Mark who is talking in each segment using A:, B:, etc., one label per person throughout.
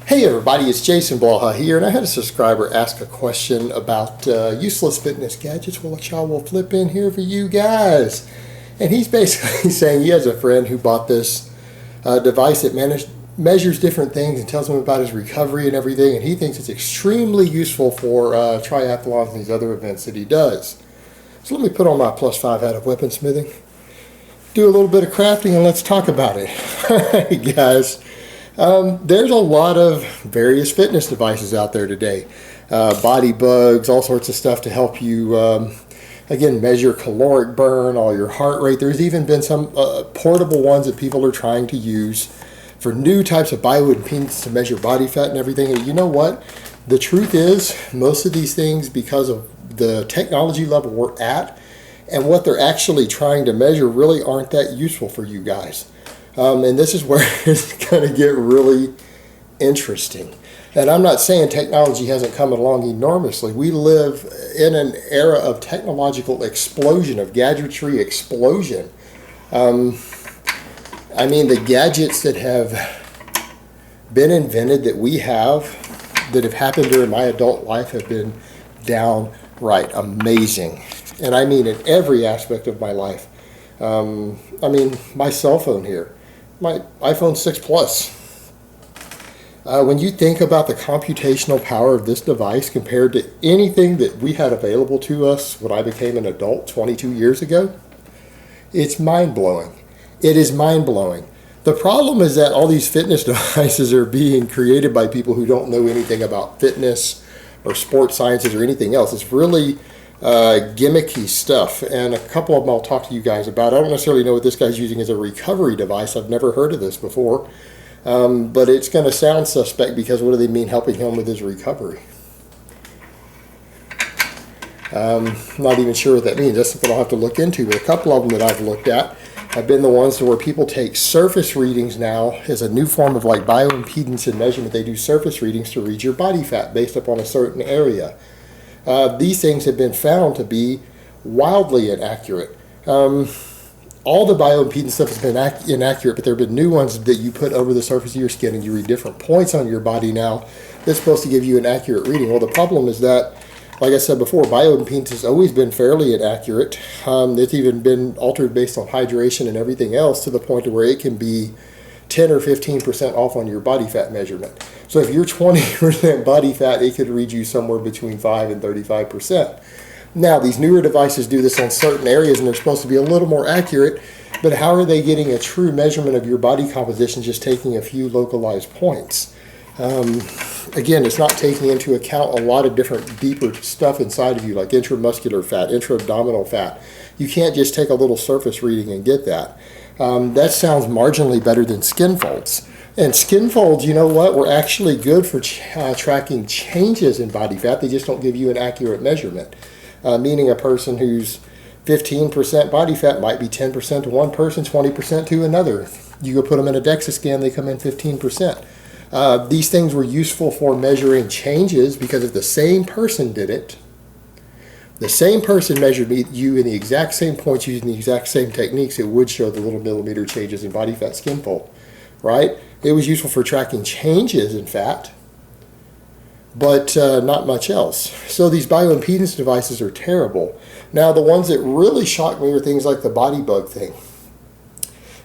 A: Hey everybody, it's Jason Blaha here, and I had a subscriber ask a question about useless fitness gadgets. Well, a will flip in here for you guys. And he's basically saying he has a friend who bought this device that measures different things and tells him about his recovery and everything, and he thinks it's extremely useful for triathlons and these other events that he does. So let me put on my +5 hat of weaponsmithing, do a little bit of crafting, and let's talk about it. All right, guys. There's a lot of various fitness devices out there today. Body bugs, all sorts of stuff to help you, again, measure caloric burn, all your heart rate. There's even been some portable ones that people are trying to use for new types of bioimpedance to measure body fat and everything. And you know what? The truth is, most of these things, because of the technology level we're at and what they're actually trying to measure, really aren't that useful for you guys. And this is where it's going to get really interesting. And I'm not saying technology hasn't come along enormously. We live in an era of technological explosion, of gadgetry explosion. I mean, the gadgets that have been invented that we have, that have happened during my adult life, have been downright amazing. And I mean in every aspect of my life. I mean, my cell phone here. My iPhone 6 Plus. When you think about the computational power of this device compared to anything that we had available to us when I became an adult 22 years ago, it's mind-blowing. It is mind-blowing. The problem is that all these fitness devices are being created by people who don't know anything about fitness or sports sciences or anything else. It's really gimmicky stuff, and a couple of them I'll talk to you guys about. I don't necessarily know what this guy's using as a recovery device. I've never heard of this before, but it's going to sound suspect because what do they mean helping him with his recovery? Not even sure what that means. That's something I'll have to look into, but a couple of them that I've looked at have been the ones where people take surface readings now as a new form of like bioimpedance and measurement. They do surface readings to read your body fat based upon a certain area. These things have been found to be wildly inaccurate. All the bioimpedance stuff has been inaccurate, but there have been new ones that you put over the surface of your skin and you read different points on your body now that's supposed to give you an accurate reading. Well, the problem is that, like I said before, bioimpedance has always been fairly inaccurate. It's even been altered based on hydration and everything else to the point to where it can be 10 or 15% off on your body fat measurement. So if you're 20% body fat, it could read you somewhere between 5 and 35%. Now, these newer devices do this on certain areas and they're supposed to be a little more accurate, but how are they getting a true measurement of your body composition just taking a few localized points? Again, it's not taking into account a lot of different deeper stuff inside of you, like intramuscular fat, intra-abdominal fat. You can't just take a little surface reading and get that. That sounds marginally better than skin folds. And skin folds, you know what, were actually good for tracking changes in body fat. They just don't give you an accurate measurement. Meaning a person who's 15% body fat might be 10% to one person, 20% to another. You go put them in a DEXA scan, they come in 15%. These things were useful for measuring changes because if the same person did it, the same person measured you in the exact same points using the exact same techniques, it would show the little millimeter changes in body fat skin fold, right? It was useful for tracking changes in fat, but not much else. So these bioimpedance devices are terrible. Now, the ones that really shock me are things like the body bug thing.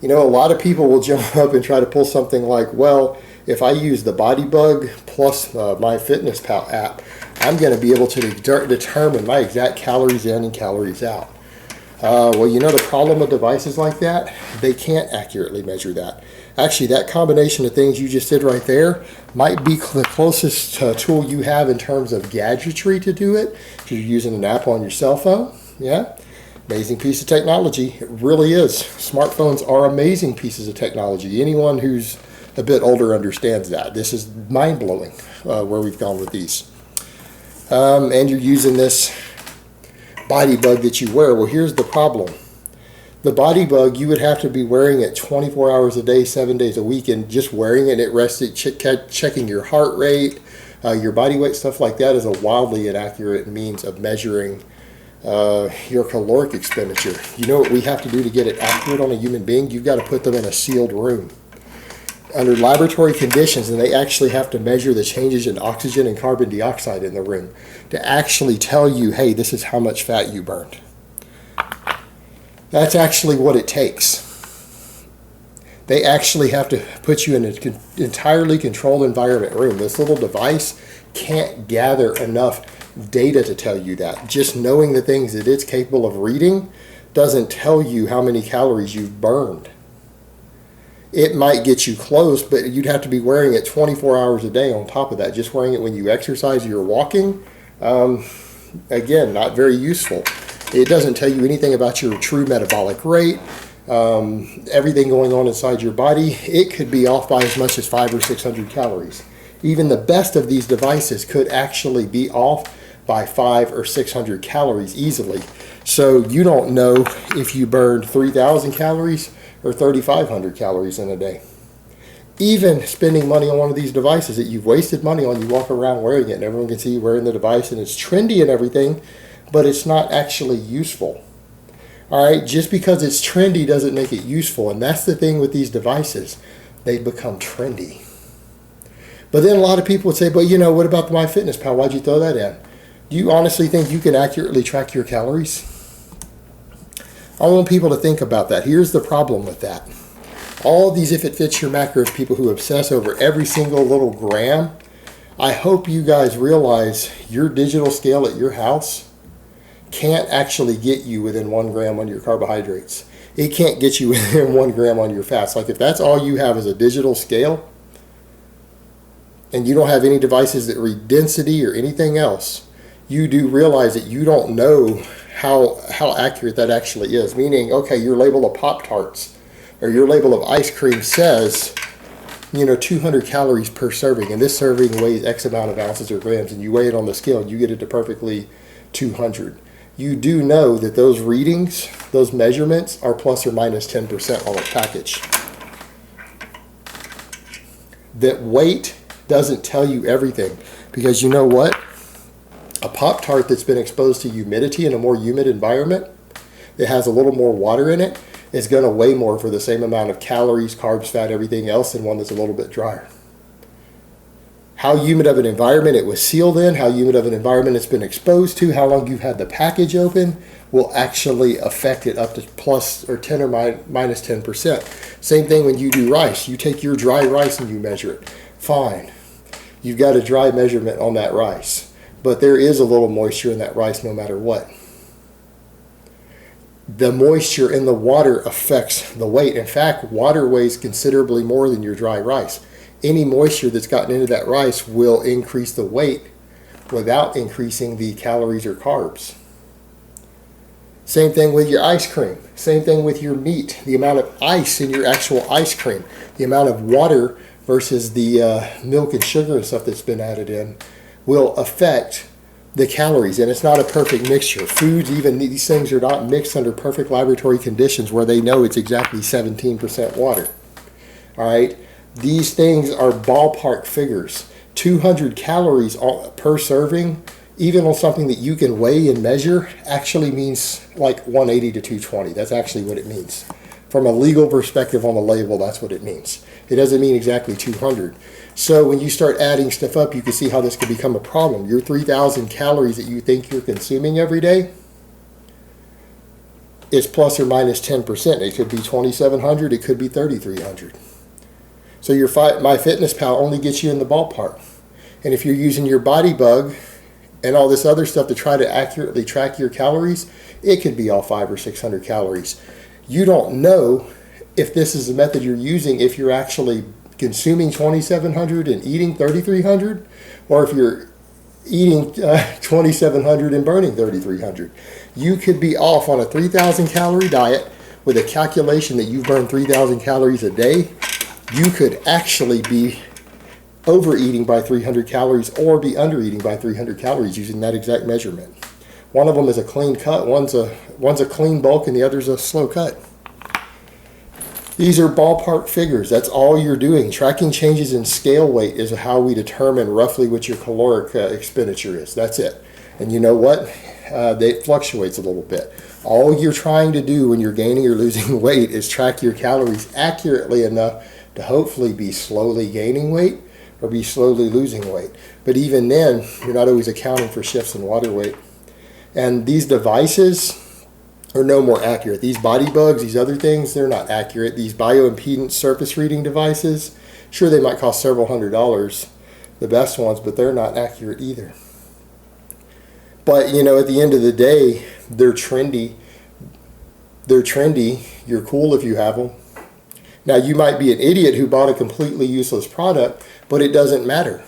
A: You know, a lot of people will jump up and try to pull something like, well, if I use the Body Bug plus MyFitnessPal app, I'm going to be able to determine my exact calories in and calories out. Well, you know the problem with devices like that? They can't accurately measure that. Actually, that combination of things you just did right there might be the closest tool you have in terms of gadgetry to do it. If you're using an app on your cell phone, yeah, amazing piece of technology. It really is. Smartphones are amazing pieces of technology. Anyone who's a bit older understands that. This is mind-blowing where we've gone with these. And you're using this Body Bug that you wear. Well, here's the problem. The Body Bug, you would have to be wearing it 24 hours a day, 7 days a week, and just wearing it, it rested, checking your heart rate, your body weight, stuff like that is a wildly inaccurate means of measuring your caloric expenditure. You know what we have to do to get it accurate on a human being? You've got to put them in a sealed room. under laboratory conditions, and they actually have to measure the changes in oxygen and carbon dioxide in the room to actually tell you, hey, this is how much fat you burned. That's actually what it takes. They actually have to put you in an entirely controlled environment room. This little device can't gather enough data to tell you that. Just knowing the things that it's capable of reading doesn't tell you how many calories you've burned. It might get you close, but you'd have to be wearing it 24 hours a day on top of that. Just wearing it when you exercise or you're walking, again, not very useful. It doesn't tell you anything about your true metabolic rate, everything going on inside your body. It could be off by as much as 500 or 600 calories. Even the best of these devices could actually be off by 500 or 600 calories easily. So you don't know if you burned 3,000 calories or 3,500 calories in a day. Even spending money on one of these devices that you've wasted money on, you walk around wearing it and everyone can see you wearing the device and it's trendy and everything, but it's not actually useful. All right, just because it's trendy doesn't make it useful, and that's the thing with these devices. They become trendy. But then a lot of people would say, but you know, what about the MyFitnessPal? Why'd you throw that in? Do you honestly think you can accurately track your calories? I want people to think about that. Here's the problem with that. All these if it fits your macros people who obsess over every single little gram, I hope you guys realize your digital scale at your house can't actually get you within 1 gram on your carbohydrates. It can't get you within 1 gram on your fats. Like if that's all you have is a digital scale and you don't have any devices that read density or anything else, you do realize that you don't know how accurate that actually is. Meaning, okay, your label of Pop-Tarts or your label of ice cream says, 200 calories per serving, and this serving weighs X amount of ounces or grams, and you weigh it on the scale and you get it to perfectly 200. You do know that those readings, those measurements are plus or minus 10% on a package. That weight doesn't tell you everything, because you know what? A Pop-Tart that's been exposed to humidity in a more humid environment that has a little more water in it is going to weigh more for the same amount of calories, carbs, fat, everything else than one that's a little bit drier. How humid of an environment it was sealed in, how humid of an environment it's been exposed to, how long you've had the package open will actually affect it up to plus or 10 or minus 10%. Same thing when you do rice. You take your dry rice and you measure it. Fine. You've got a dry measurement on that rice. But there is a little moisture in that rice no matter what. The moisture in the water affects the weight. In fact, water weighs considerably more than your dry rice. Any moisture that's gotten into that rice will increase the weight without increasing the calories or carbs. Same thing with your ice cream. Same thing with your meat. The amount of ice in your actual ice cream. The amount of water versus the milk and sugar and stuff that's been added in will affect the calories, and it's not a perfect mixture. Foods, even these things are not mixed under perfect laboratory conditions where they know it's exactly 17% water. All right, these things are ballpark figures. 200 calories per serving, even on something that you can weigh and measure, actually means like 180 to 220. That's actually what it means. From a legal perspective on the label, that's what it means. It doesn't mean exactly 200. So when you start adding stuff up, you can see how this could become a problem. Your 3,000 calories that you think you're consuming every day is plus or minus 10%. It could be 2,700. It could be 3,300. So your MyFitnessPal only gets you in the ballpark. And if you're using your Body Bug and all this other stuff to try to accurately track your calories, it could be all 500 or 600 calories. You don't know if this is the method you're using, if you're actually consuming 2,700 and eating 3,300, or if you're eating 2,700 and burning 3,300. You could be off on a 3,000 calorie diet with a calculation that you burn 3,000 calories a day. You could actually be overeating by 300 calories or be undereating by 300 calories using that exact measurement. One of them is a clean cut, one's a clean bulk, and the other's a slow cut. These are ballpark figures. That's all you're doing. Tracking changes in scale weight is how we determine roughly what your caloric expenditure is. That's it. And you know what? It fluctuates a little bit. All you're trying to do when you're gaining or losing weight is track your calories accurately enough to hopefully be slowly gaining weight or be slowly losing weight. But even then, you're not always accounting for shifts in water weight. And these devices are no more accurate. These body bugs, these other things, they're not accurate. These bioimpedance surface reading devices, sure, they might cost several $100s, the best ones, but they're not accurate either. But, you know, at the end of the day, they're trendy. They're trendy. You're cool if you have them. Now, you might be an idiot who bought a completely useless product, but it doesn't matter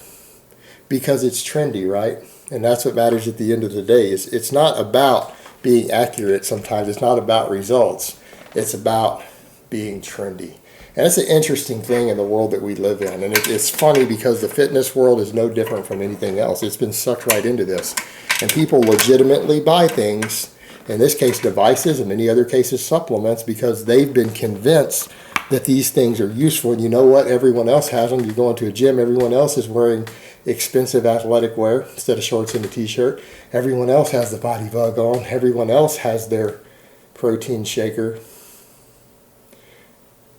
A: because it's trendy, right? And that's what matters at the end of the day. It's not about being accurate sometimes. It's not about results. It's about being trendy. And it's an interesting thing in the world that we live in. And it's funny because the fitness world is no different from anything else. It's been sucked right into this. And people legitimately buy things, in this case devices, in many other cases supplements, because they've been convinced that these things are useful. And you know what? Everyone else has them. You go into a gym, everyone else is wearing expensive athletic wear instead of shorts and a t-shirt. Everyone else has the Body Bug on. Everyone else has their protein shaker.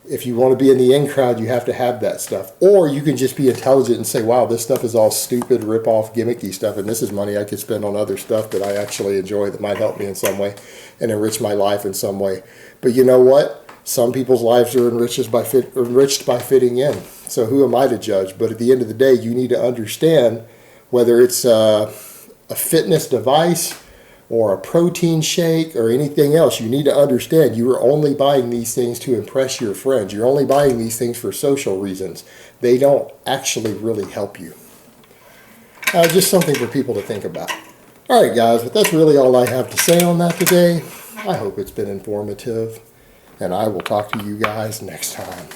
A: If you want to be in the in crowd, you have to have that stuff. Or you can just be intelligent and say, wow, this stuff is all stupid, rip-off, gimmicky stuff, and this is money I could spend on other stuff that I actually enjoy that might help me in some way and enrich my life in some way. But you know what? Some people's lives are enriched by fitting in. So who am I to judge? But at the end of the day, you need to understand whether it's a fitness device or a protein shake or anything else. You need to understand you are only buying these things to impress your friends. You're only buying these things for social reasons. They don't actually really help you. Just something for people to think about. All right, guys, but that's really all I have to say on that today. I hope it's been informative, and I will talk to you guys next time.